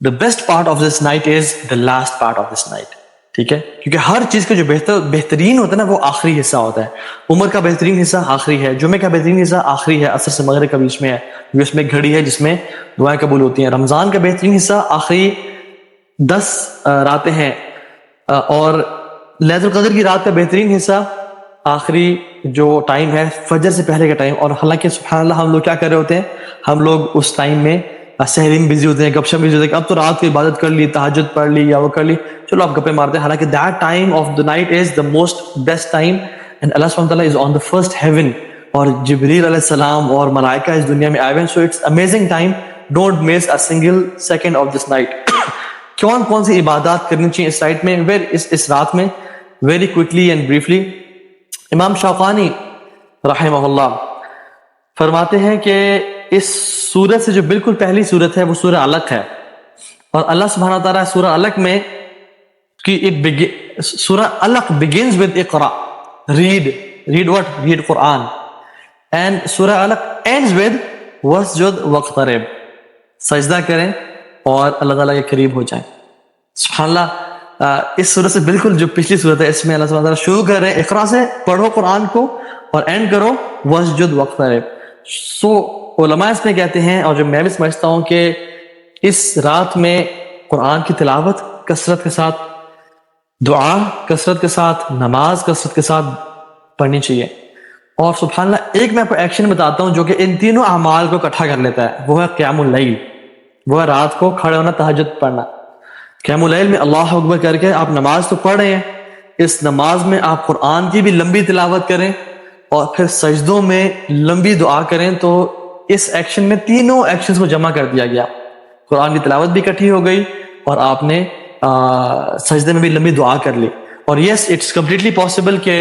The best part of this night is the last part of this night. ٹھیک ہے, کیونکہ ہر چیز کا جو بہترین ہوتا ہے نا وہ آخری حصہ ہوتا ہے. عمر کا بہترین حصہ آخری ہے, جمعے کا بہترین حصہ آخری ہے, عصر سے مغرب کا بیچ میں ہے, اس میں گھڑی ہے جس میں دعائیں قبول ہوتی ہیں. رمضان کا بہترین حصہ آخری 10 راتیں ہیں, اور لیلۃ القدر کی رات کا بہترین حصہ آخری جو ٹائم ہے فجر سے پہلے کا ٹائم. اور حالانکہ سبحان اللہ ہم لوگ کیا کر رہے ہوتے ہیں, ہم لوگ اس ٹائم میں سحری میں بزی ہوتے ہیں, گپ شپ بزی ہوتے ہیں, اب تو رات کی عبادت کر لی, تہجد پڑھ لی یا وہ کر لی, چلو آپ گپے مارتے ہیں. حالانکہ that time of the night is the most best time, and اللہ سبحانہ تعالیٰ از آن دا فرسٹ ہیون, اور جبریل علیہ السلام اور ملائکہ اس دنیا میں آئے ہوئے. So it's amazing time, don't miss a single second of this night. کون کون سی عبادات کرنی چاہیے اس نائٹ میں, اس رات میں, ویری کوئکلی اینڈ بریفلی. امام شوقانی رحمہ اللہ فرماتے ہیں کہ اس سورت سے جو بالکل پہلی سورت ہے وہ سورہ علق ہے, اور اللہ سبحانہ تعالیٰ سورہ علق میں سورہ علق begins with Iqra, read what, read Quran, and سورہ علق ends with واسجد واقترب, سجدہ کریں اور اللہ تعالیٰ کے قریب ہو جائیں. سبحان اللہ, اس سورت سے بالکل جو پچھلی سورت ہے اس میں اللہ سبحانہ تعالیٰ شروع کر رہے ہیں اقرا سے, پڑھو قرآن کو, اور اینڈ کرو واسجد واقترب. سو علماء اس میں کہتے ہیں, اور جو میں بھی سمجھتا ہوں, کہ اس رات میں قرآن کی تلاوت کثرت کے ساتھ, دعا کثرت کے ساتھ, نماز کثرت کے ساتھ پڑھنی چاہیے. اور سبحان اللہ ایک میں آپ کو ایکشن بتاتا ہوں جو کہ ان تینوں اعمال کو اکٹھا کر لیتا ہے, وہ ہے قیام اللیل, وہ ہے رات کو کھڑے ہونا, تہجد پڑھنا. قیام اللیل میں اللہ اکبر کر کے آپ نماز تو پڑھ رہے ہیں, اس نماز میں آپ قرآن کی بھی لمبی تلاوت کریں اور پھر سجدوں میں لمبی دعا کریں. تو اس ایکشن میں تینوں ایکشنز کو جمع کر دیا گیا, قرآن کی تلاوت بھی اکٹھی ہو گئی اور آپ نے سجدے میں بھی لمبی دعا کر لی. اور یس اٹس کمپلیٹلی پاسبل کہ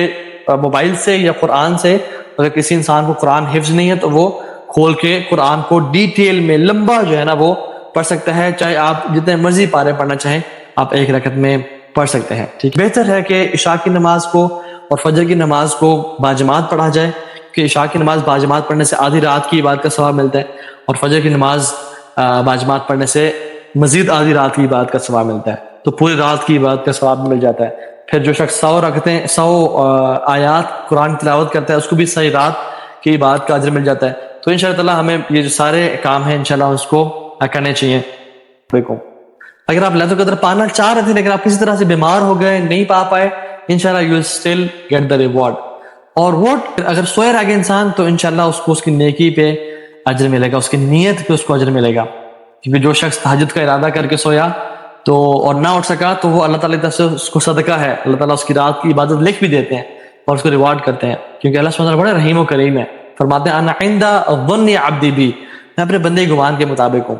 موبائل سے یا قرآن سے اگر کسی انسان کو قرآن حفظ نہیں ہے تو وہ کھول کے قرآن کو ڈیٹیل میں لمبا جو ہے نا وہ پڑھ سکتا ہے, چاہے آپ جتنے مرضی پارے پڑھنا چاہیں آپ ایک رکعت میں پڑھ سکتے ہیں. ٹھیک, بہتر ہے کہ عشاء کی نماز کو اور فجر کی نماز کو باجماعت پڑھا جائے, کہ عشاء کی نماز باجماعت پڑھنے سے آدھی رات کی عبادت کا ثواب ملتا ہے, اور فجر کی نماز باجماعت پڑھنے سے مزید آدھی رات کی عبادت کا ثواب ملتا ہے, تو پوری رات کی عبادت کا ثواب مل جاتا ہے. پھر جو شخص 100 آیات قرآن تلاوت کرتا ہے اس کو بھی صحیح رات کی عبادت کا اجر مل جاتا ہے. تو انشاءاللہ تعالیٰ ہمیں یہ جو سارے کام ہیں انشاءاللہ اس کو کرنے چاہیے. دیکھو اگر آپ لیلۃ القدر پانا چاہ رہے تھے لیکن آپ کسی طرح سے بیمار ہو گئے, نہیں پا پائے, انشاءاللہ you will still get the reward. اور ووٹ اگر سوئے رہ گئے انسان تو انشاءاللہ اس کو اس کی نیکی پہ اجر ملے گا, اس کی نیت پہ اس کو اجر ملے گا. کیونکہ جو شخص تہجد کا ارادہ کر کے سویا تو اور نہ اٹھ سکا تو وہ اللہ تعالیٰ کی طرف سے اس کو صدقہ ہے, اللہ تعالیٰ اس کی رات کی عبادت لکھ بھی دیتے ہیں اور اس کو ریوارڈ کرتے ہیں, کیونکہ اللہ سبحانہ بڑا رحیم و کریم ہے. فرماتے ہیں انا عند ظن عبدی بی, میں اپنے بندے گمان کے مطابق ہوں.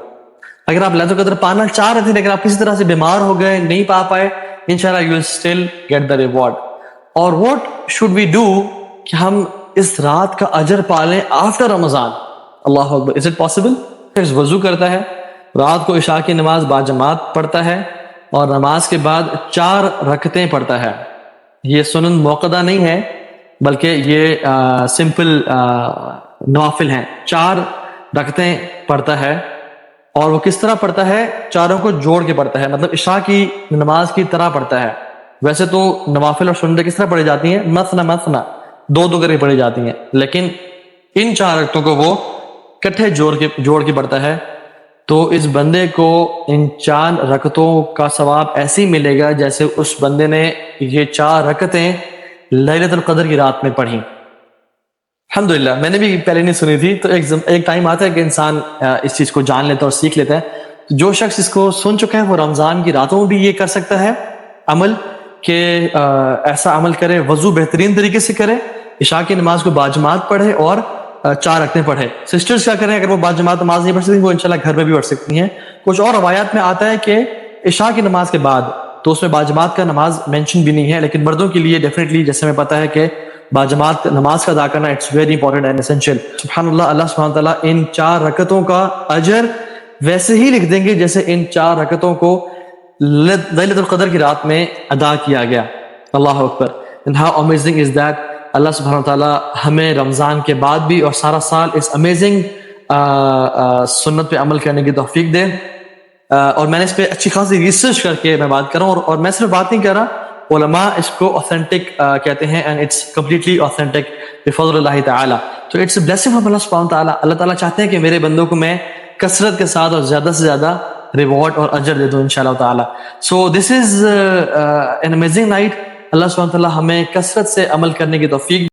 اگر آپ لیلۃ القدر پانا چاہ رہے تھے لیکن آپ کسی طرح سے بیمار ہو گئے, نہیں پا پائے, انشاءاللہ you will still get the reward. اور what should we do کہ ہم اس رات کا اجر پالیں آفٹر رمضان؟ اللہ اکبر, is it possible؟ وضو کرتا ہے, رات کو عشاء کی نماز باجماعت پڑھتا ہے اور نماز کے بعد 4 رکعتیں پڑھتا ہے. یہ سنن موقدہ نہیں ہے بلکہ یہ سمپل نوافل ہیں. 4 رکعتیں پڑھتا ہے, اور وہ کس طرح پڑھتا ہے؟ چاروں کو جوڑ کے پڑھتا ہے, مطلب عشاء کی نماز کی طرح پڑھتا ہے. ویسے تو نوافل اور سنتیں کس طرح پڑھی جاتی ہیں؟ مثنا مثنا, 2 کر کے پڑھی جاتی ہیں, لیکن ان 4 رکعتوں کو وہ کٹھے جوڑ کے پڑھتا ہے. تو اس بندے کو ان 4 رکعتوں کا ثواب ایسے ہی ملے گا جیسے اس بندے نے یہ 4 رکعتیں لیلۃ القدر کی رات میں پڑھی. الحمدللہ میں نے بھی پہلے نہیں سنی تھی, تو ایک ٹائم آتا ہے کہ انسان اس چیز کو جان لیتا ہے اور سیکھ لیتا ہے. جو شخص اس کو سن چکا ہے وہ رمضان کی راتوں میں بھی یہ کر سکتا ہے عمل, کہ ایسا عمل کرے, وضو بہترین طریقے سے کرے, عشاء کی نماز کو باجماعت پڑھے اور 4 رکعتیں پڑھے. سسٹرز کیا کریں؟ اگر وہ باجماعت نماز نہیں پڑھ سکتی وہ انشاءاللہ گھر میں بھی پڑھ سکتی ہیں. کچھ اور روایات میں آتا ہے کہ عشاء کی نماز کے بعد, تو اس میں باجماعت کا نماز مینشن بھی نہیں ہے, لیکن مردوں کے لیے ڈیفینیٹلی جیسے ہمیں پتا ہے کہ باجماعت نماز کا ادا کرنا it's very important and essential. سبحان اللہ, اللہ سبحانہ تعالیٰ ان 4 رکعتوں کا اجر ویسے ہی لکھ دیں گے جیسے ان 4 رکعتوں کو لیلۃ القدر کی رات میں ادا کیا گیا. اللہ اکبر. And how amazing is that. اللہ سبحانہ تعالیٰ ہمیں رمضان کے بعد بھی اور سارا سال اس امیزنگ سنت پہ عمل کرنے کی توفیق دے. اور میں نے اس پہ اچھی خاصی ریسرچ کر کے میں بات کر رہا ہوں, اور میں صرف بات نہیں کر رہا, علماء اس کو authentic کہتے ہیں, and it's completely authentic بفضل اللہ تعالیٰ. تو it's a blessing from اللہ سبحانہ تعالیٰ. اللہ تعالیٰ چاہتے ہیں کہ میرے بندوں کو میں کثرت کے ساتھ اور زیادہ سے زیادہ ریوارڈ اور اجر دے دوں انشاءاللہ تعالیٰ. سو دس از an amazing night. اللہ سبحانہ تعالیٰ ہمیں کثرت سے عمل کرنے کی توفیق